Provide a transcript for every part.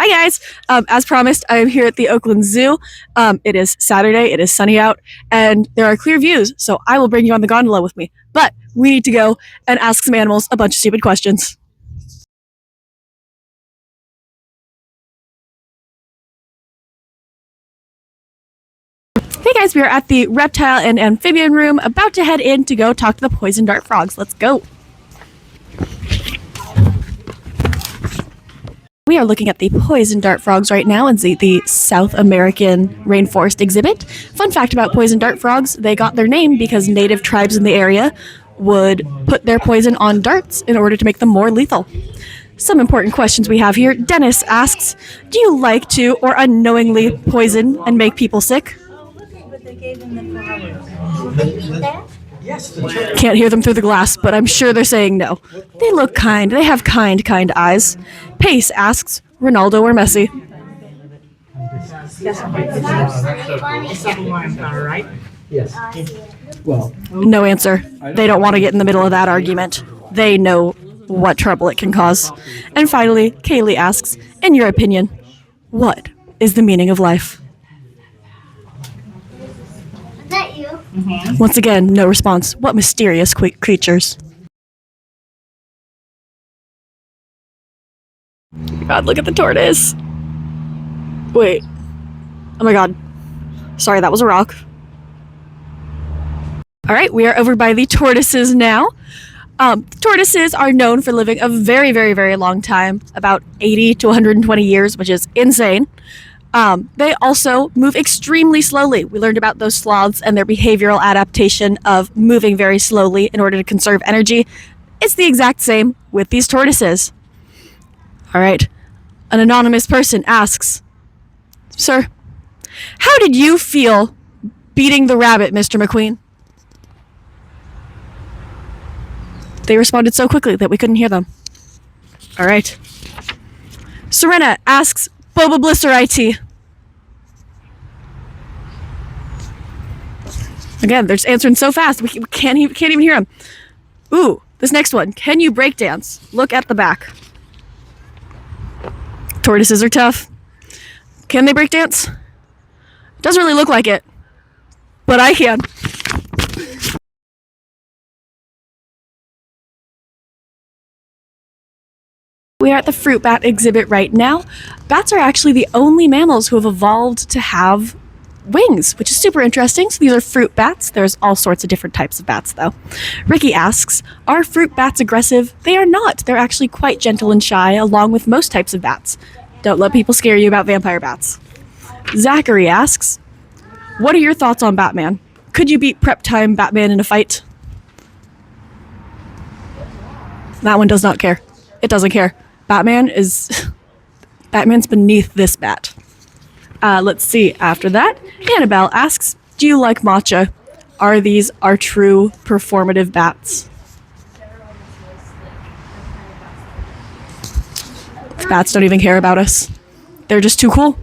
guys, as promised, I am here at the Oakland Zoo. It is Saturday, it is sunny out, and there are clear views, so I will bring you on the gondola with me. But we need to go and ask some animals a bunch of stupid questions. Hey guys, we are at the reptile and amphibian room, about to head in to go talk to the poison dart frogs. Let's go. We are looking at the poison dart frogs right now in the South American rainforest exhibit. Fun fact about poison dart frogs, they got their name because native tribes in the area would put their poison on darts in order to make them more lethal. Some important questions we have here. Dennis asks, do you like to or unknowingly poison and make people sick? They gave them the flowers. Did they eat that? Can't hear them through the glass, but I'm sure they're saying no. They look kind. They have kind eyes. Pace asks, Ronaldo or Messi? Right? Yes. Well, No answer. They don't want to get in the middle of that argument. They know what trouble it can cause. And finally, Kaylee asks, in your opinion, what is the meaning of life? Is that you? Once again, no response. What mysterious creatures? God, look at the tortoise. Wait. Oh my god. Sorry, that was a rock. Alright, we are over by the tortoises now. Tortoises are known for living a very, very, very long time, about 80 to 120 years, which is insane. They also move extremely slowly. We learned about those sloths and their behavioral adaptation of moving very slowly in order to conserve energy. It's the exact same with these tortoises. All right. An anonymous person asks, Sir, how did you feel beating the rabbit, Mr. McQueen? They responded so quickly that we couldn't hear them. All right. Serena asks, Boba Bliss or IT? Again, they're just answering so fast, we can't even hear them. Ooh, this next one. Can you break dance? Look at the back. Tortoises are tough. Can they break dance? Doesn't really look like it, but I can. We are at the fruit bat exhibit right now. Bats are actually the only mammals who have evolved to have wings, which is super interesting. So these are fruit bats. There's all sorts of different types of bats, though. Ricky asks, are fruit bats aggressive? They are not. They're actually quite gentle and shy, along with most types of bats. Don't let people scare you about vampire bats. Zachary asks, what are your thoughts on Batman? Could you beat prep time Batman in a fight? That one does not care. It doesn't care. Batman's beneath this bat. Let's see. After that, Annabelle asks, do you like matcha? Are these our true performative bats? Bats don't even care about us. They're just too cool.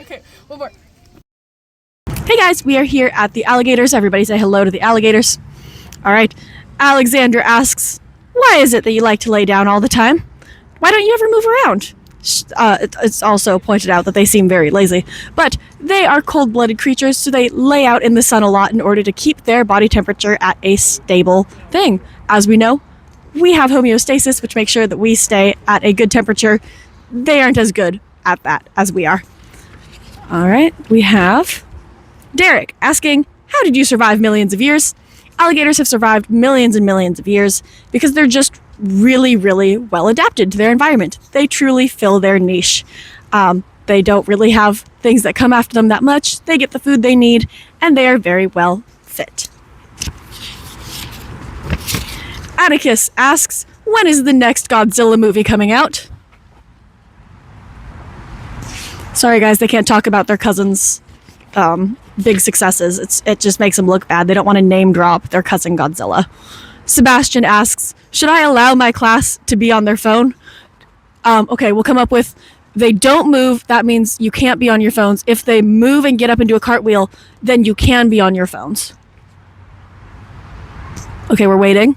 Okay, one more. Hey guys, we are here at the alligators. Everybody say hello to the alligators. All right. Alexander asks, why is it that you like to lay down all the time? Why don't you ever move around? It's also pointed out that they seem very lazy, but they are cold-blooded creatures, so they lay out in the sun a lot in order to keep their body temperature at a stable thing. As we know, we have homeostasis, which makes sure that we stay at a good temperature. They aren't as good at that as we are. All right, we have Derek asking, how did you survive millions of years? Alligators have survived millions and millions of years because they're just really, really well adapted to their environment. They truly fill their niche. They don't really have things that come after them that much. They get the food they need, and they are very well fit. Atticus asks, when is the next Godzilla movie coming out? Sorry guys, they can't talk about their cousins' big successes. It just makes them look bad. They don't want to name drop their cousin Godzilla. Sebastian asks, should I allow my class to be on their phone? Okay, we'll come up with, they don't move, that means you can't be on your phones. If they move and get up and do a cartwheel, then you can be on your phones. Okay, we're waiting.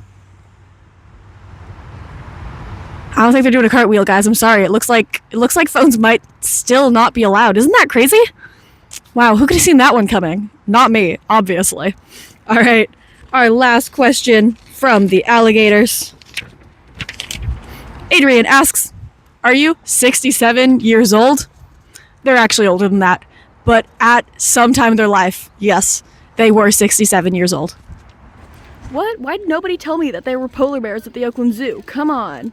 I don't think they're doing a cartwheel, guys. I'm sorry. It looks like phones might still not be allowed. Isn't that crazy? Wow, who could have seen that one coming? Not me, obviously. All right, our last question from the alligators. Adrian asks, are you 67 years old? They're actually older than that. But at some time in their life, yes, they were 67 years old. What? Why did nobody tell me that there were polar bears at the Oakland Zoo? Come on.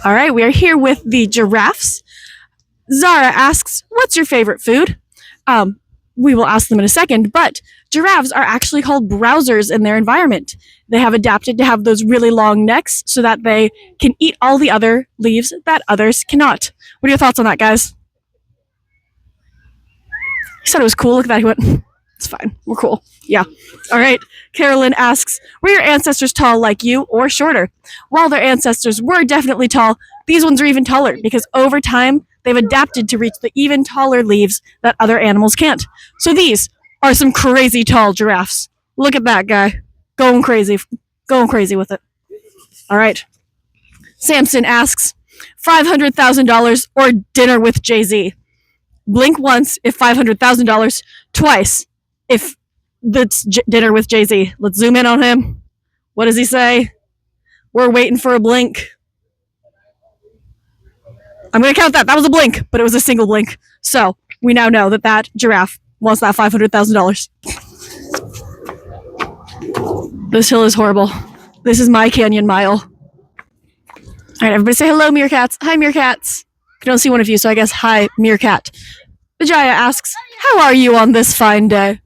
All right, we are here with the giraffes. Zara asks, what's your favorite food? We will ask them in a second, but giraffes are actually called browsers in their environment. They have adapted to have those really long necks so that they can eat all the other leaves that others cannot. What are your thoughts on that, guys? He said it was cool. Look at that. He went, it's fine. We're cool. Yeah. All right. Carolyn asks, were your ancestors tall like you or shorter? While their ancestors were definitely tall, these ones are even taller because over time, they've adapted to reach the even taller leaves that other animals can't. So these are some crazy tall giraffes. Look at that guy. Going crazy with it. All right. Samson asks, $500,000 or dinner with Jay-Z? Blink once if $500,000, twice if that's dinner with Jay-Z. Let's zoom in on him. What does he say? We're waiting for a blink. I'm going to count that. That was a blink, but it was a single blink. So we now know that that giraffe wants that $500,000. This hill is horrible. This is my canyon mile. All right, everybody say hello, meerkats. Hi, meerkats. I don't see one of you, so I guess hi, meerkat. Vijaya asks, how are you on this fine day?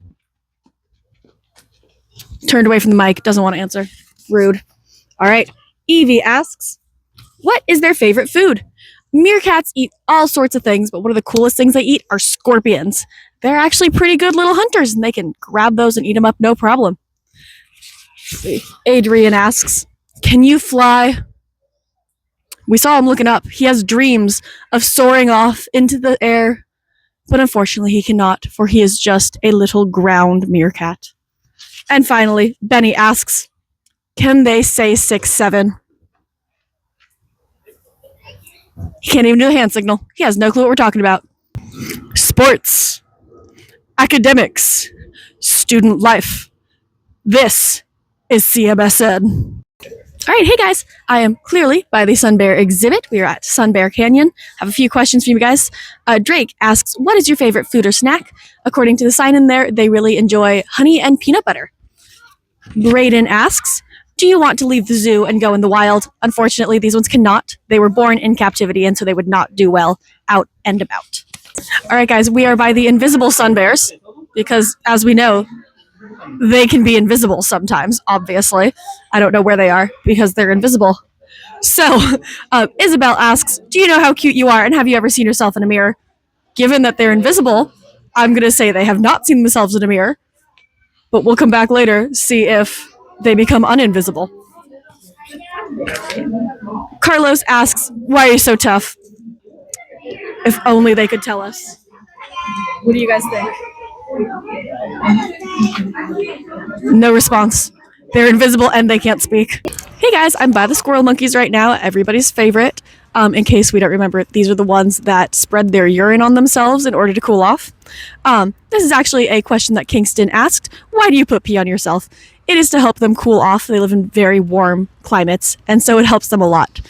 Turned away from the mic, doesn't want to answer. Rude. All right. Evie asks, what is their favorite food? Meerkats eat all sorts of things, but one of the coolest things they eat are scorpions. They're actually pretty good little hunters, and they can grab those and eat them up no problem. Adrian asks, can you fly? We saw him looking up. He has dreams of soaring off into the air, but unfortunately he cannot, for he is just a little ground meerkat. And finally, Benny asks, can they say 6'7"? He can't even do the hand signal. He has no clue what we're talking about. Sports, academics, student life. This is CMSN. All right, hey guys, I am clearly by the Sun Bear exhibit. We are at Sun Bear Canyon. I have a few questions for you guys. Drake asks, what is your favorite food or snack? According to the sign in there, they really enjoy honey and peanut butter. Brayden asks, do you want to leave the zoo and go in the wild? Unfortunately, these ones cannot. They were born in captivity, and so they would not do well out and about. All right, guys, we are by the invisible sun bears because, as we know, they can be invisible sometimes, obviously. I don't know where they are because they're invisible. So, Isabel asks, do you know how cute you are, and have you ever seen yourself in a mirror? Given that they're invisible, I'm going to say they have not seen themselves in a mirror, but we'll come back later, see if they become uninvisible. Carlos asks, why are you so tough? If only they could tell us. What do you guys think? No response. They're invisible and they can't speak. Hey guys, I'm by the squirrel monkeys right now, everybody's favorite. In case we don't remember, these are the ones that spread their urine on themselves in order to cool off. This is actually a question that Kingston asked. Why do you put pee on yourself? It is to help them cool off. They live in very warm climates, and so it helps them a lot.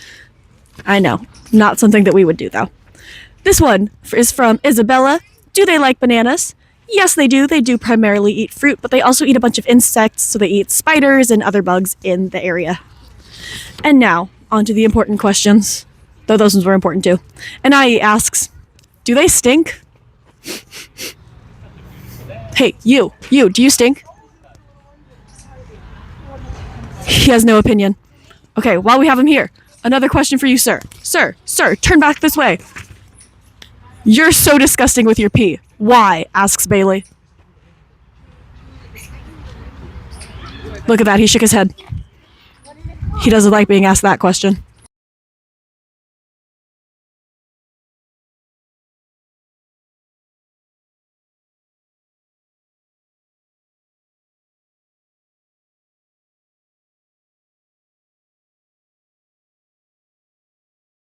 I know, not something that we would do though. This one is from Isabella. Do they like bananas? Yes, they do. They do primarily eat fruit, but they also eat a bunch of insects, so they eat spiders and other bugs in the area. And now, on to the important questions, though those ones were important too. Anai asks, do they stink? Hey, you, do you stink? He has no opinion. Okay, while we have him here, another question for you, sir. Sir, turn back this way. You're so disgusting with your pee. Why? Asks Bailey. Look at that, he shook his head. He doesn't like being asked that question.